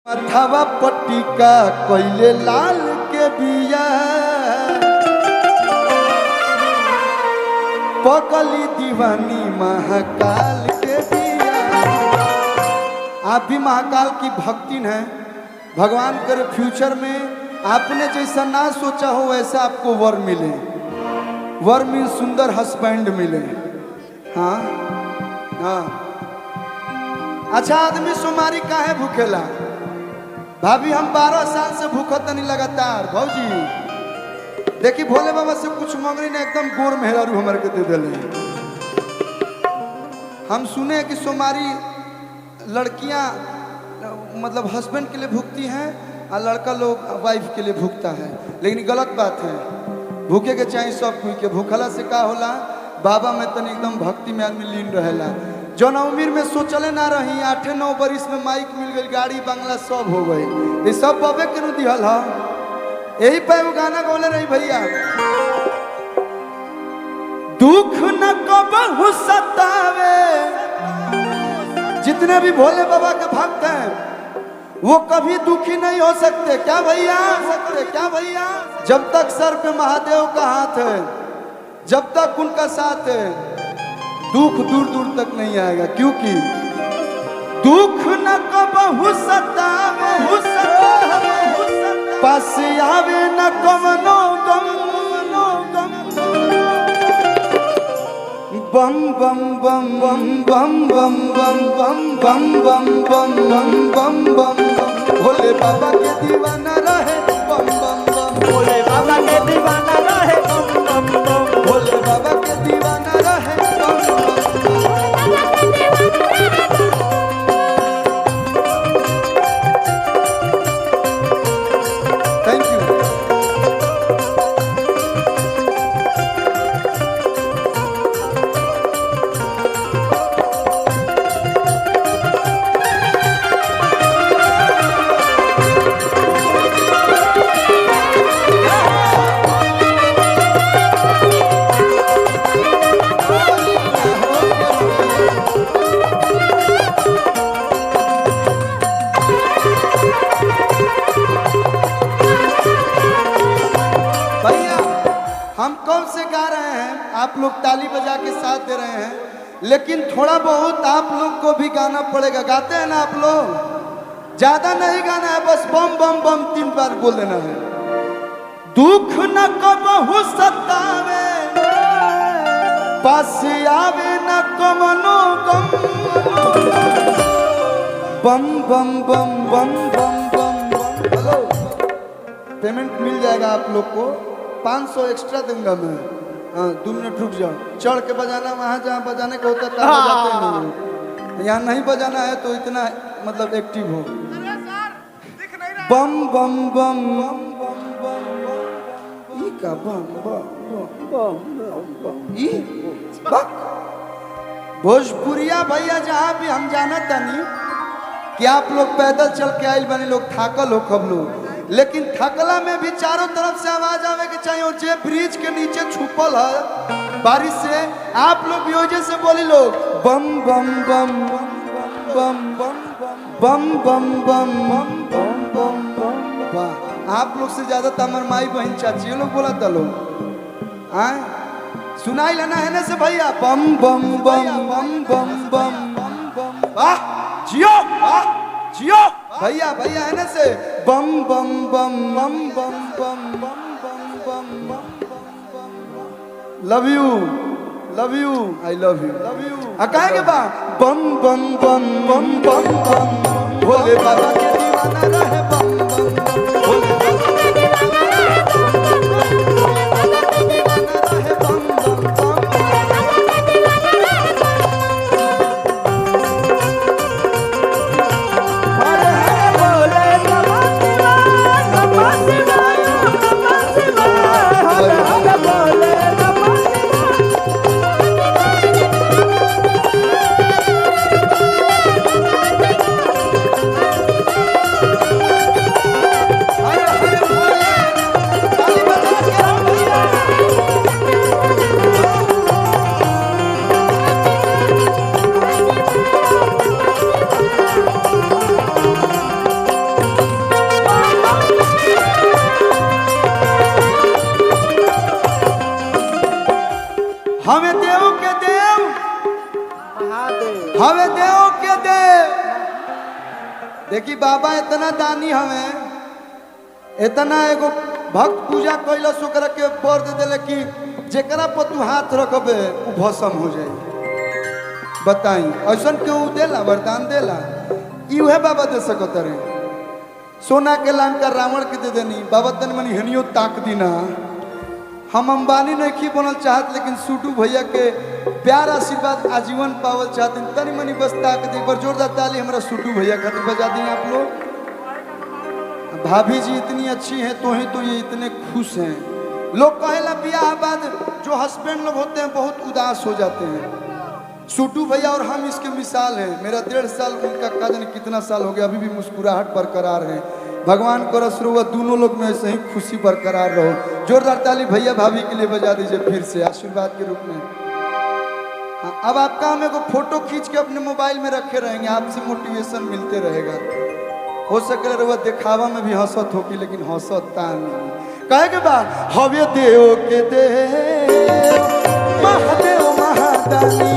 मथवा पट्टिका कइले लाल के बिया पकली दीवानी महाकाल के बिया। आप भी महाकाल की भक्तिन हैं। भगवान करे फ्यूचर में आपने जैसा ना सोचा हो वैसा आपको वर मिले। वर मीन सुंदर हस्बैंड मिले। हाँ हाँ। अच्छा आदमी सोमारी काहे भूखेला? भाभी हम 12 साल से भूखत नहीं लगातार। भौजी देखी भोले बाबा से कुछ मंगनी ने एकदम गोर मेहरारू हमारे के दे दिले। हम सुने कि सोमारी लड़कियां मतलब हस्बैंड के लिए भूखती हैं और लड़का लोग वाइफ के लिए भूखता है, लेकिन गलत बात है। भूखे के चाहिए सब कोई के। भूखला से का होला? बाबा में तन एकदम भक्ति में आदमी लीन रहेला। जौन उम्र में सोचले ना रही 8-9 बरिस में माइक मिल गई, गाड़ी बंगला सब हो गई। ये सब बाबे के दिहल है। यही पे वो गाना गौले रही भैया, दुख न कबहू सतावे। जितने भी भोले बाबा के भक्त हैं वो कभी दुखी नहीं हो सकते। क्या भैया? क्या भैया? जब तक सर पे महादेव का हाथ है, जब तक उनका साथ है, दुख दूर दूर तक नहीं आएगा। क्योंकि दुख न कबहू सतावे, पास आवे न कवनो गम। बम बम बम बम बम बम बम बम बम बम बम बम बम बम। भोले बाबा के दीवाना रहे बम बम बम। भोले बाबा के दीवाना रहे बम बम बम। भोले बाबा के दीवाना रहे बम बम बम। Thank you. हम कौन से गा रहे हैं, आप लोग ताली बजा के साथ दे रहे हैं, लेकिन थोड़ा बहुत आप लोग को भी गाना पड़ेगा। गाते हैं ना आप लोग? ज्यादा नहीं गाना है, बस बम बम बम 3 बार बोल देना है। दुख न कबहू सतावे, पास आवे न कवनो गम। बम बम बम बम बम बम बम। हेलो, पेमेंट मिल जाएगा आप लोग को। 500 एक्स्ट्रा दूंगा मैं। हाँ 2 मिनट रुक जाओ। चढ़ के बजाना वहाँ जहाँ बजाने का होता है बजाते नहीं। यहाँ नहीं बजाना है तो इतना मतलब एक्टिव हो। बम बम बम बम बम बम का बम बम बम। भोजपुरिया भैया जहाँ भी हम जाना तनी कि आप लोग पैदल चल के आइल बने, लोग थाकल हो कब लोग, लेकिन थकला में भी चारों तरफ से आवाज आवे के चाहिए। और जे ब्रिज के नीचे छुपल है बारिश से, आप लोग भी वजह से बोली लोग बम बम बम बम बम बम बम बम बम बम बम। वाह, आप लोग से ज्यादा तमर माई बहन चाची लोग बोला था लोग। आए सुनाई लेना है ना से भैया, बम बम बम बम बम बम बम। वाह जियो, वाह जियो भैया। भैया है ना से बम बम बम बम बम बम बम बम बम। Love you, love you, I love you, love you. कहेंगे बा बम बम बम बम बम बम। भोले बाबा के दीवाना रहे बम बम बम। भोले बाबा के दीवाना रहे बम बम बम। भोले बाबा के दीवाना रहे बम बम बम। देखी बाबा इतना दानी हमें, इतना एगो भक्त पूजा कैलस ओकरा के बर दे दिले कि जेकरा पर तू हाथ रखबे वो भस्म हो जाए। बताई ऐसा क्यों देला वरदान देला? इहे बाबा दे सकत रहे। सोना के लंका रावण के दे देनी बाबा तन मनी हनियो ताक दीना। हम अंबानी नहीं बनल चाहत लेकिन सूटू भैया के प्यार आशीर्वाद आजीवन पावल चाहते तनी मनी बस ताक दे। एक बार जोरदार ताली हमारा सूटू भैया खातिर बजा दें आप लोग। भाभी जी इतनी अच्छी हैं तो ही तो ये इतने खुश हैं। लोग कहेला ब्याह बाद जो हस्बैंड लोग होते हैं बहुत उदास हो जाते हैं। सूटू भैया और हम इसके मिसाल हैं। मेरा 1.5 साल उनका का जाने कितना साल हो गया, अभी भी मुस्कुराहट बरकरार है। भगवान को रसरुआ दोनों लोग में ऐसे ही खुशी बरकरार रहो। जोरदार ताली भैया भाभी के लिए बजा दीजिए फिर से आशीर्वाद के रूप में। हाँ, अब आपका हम एगो फोटो खींच के अपने मोबाइल में रखे रहेंगे, आपसे मोटिवेशन मिलते रहेगा। हो सके रहुआ दिखावा में भी हंसत होगी लेकिन हंसता नहीं। कहे के बाद हवे देव के देव महादेव महादानी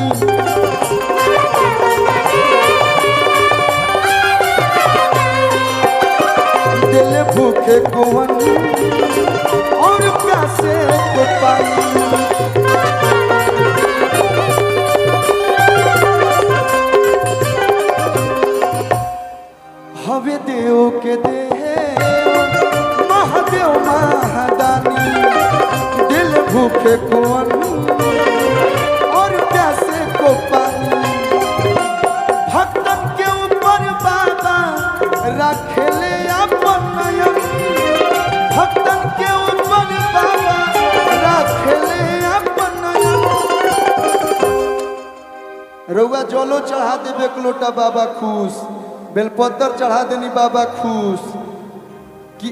दिल भूखे कुवन और प्यासे को पानी। हवे देव के देव महादेव महादानी दिल भूखे कुवन और प्यासे को पानी। भक्तन के ऊपर बाबा रखेले अपन नयन। भक्तन के ऊपर बाबा रखेले अपन नयन। रउआ जलो चढ़ा देवे एक लोटा बाबा खुश, बेलपत्र चढ़ा देनी बाबा खुश। कि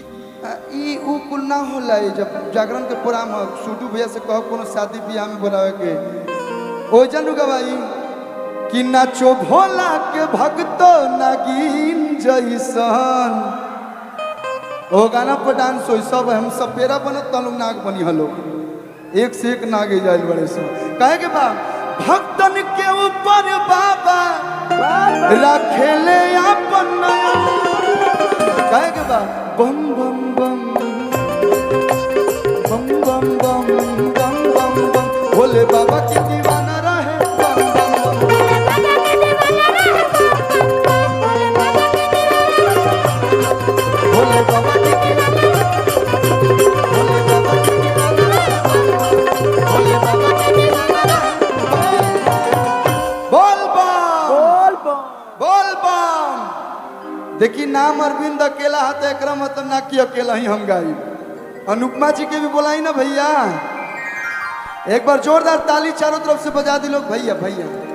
ई उ कुल ना होला। जब जागरण के प्रोग्राम सूटू भैया से कहो कोनो शादी ब्याह में बुलावे के ओ जनू गवाई कि नाचो भोला के भक्तो नागिन जैसन। ओ गाना पर डांस हो सब हम सपेरा बनत तलु नाग बनी हलो। एक से एक नागे जाइल बड़े सब। कहे के बा भक्तन के ऊपर बाबा रखेले अपन नयन। कहे के बा बम बम बम बम बम बम बम बम बम भोले बाबा के दीवाना रहे। बम बम बम भोले बाबा के दीवाना, भोले बाबा के दीवाना, भोले बाबा के दीवाना। बोल बम बोल बम बोल बम। देखी नाम अरविंद अकेला है तो एकरा मतलब ना कि अकेला ही हम गाई। अनुपमा जी के भी बोलाई ना भैया। एक बार जोरदार ताली चारों तरफ से बजा दी लोग। भैया भैया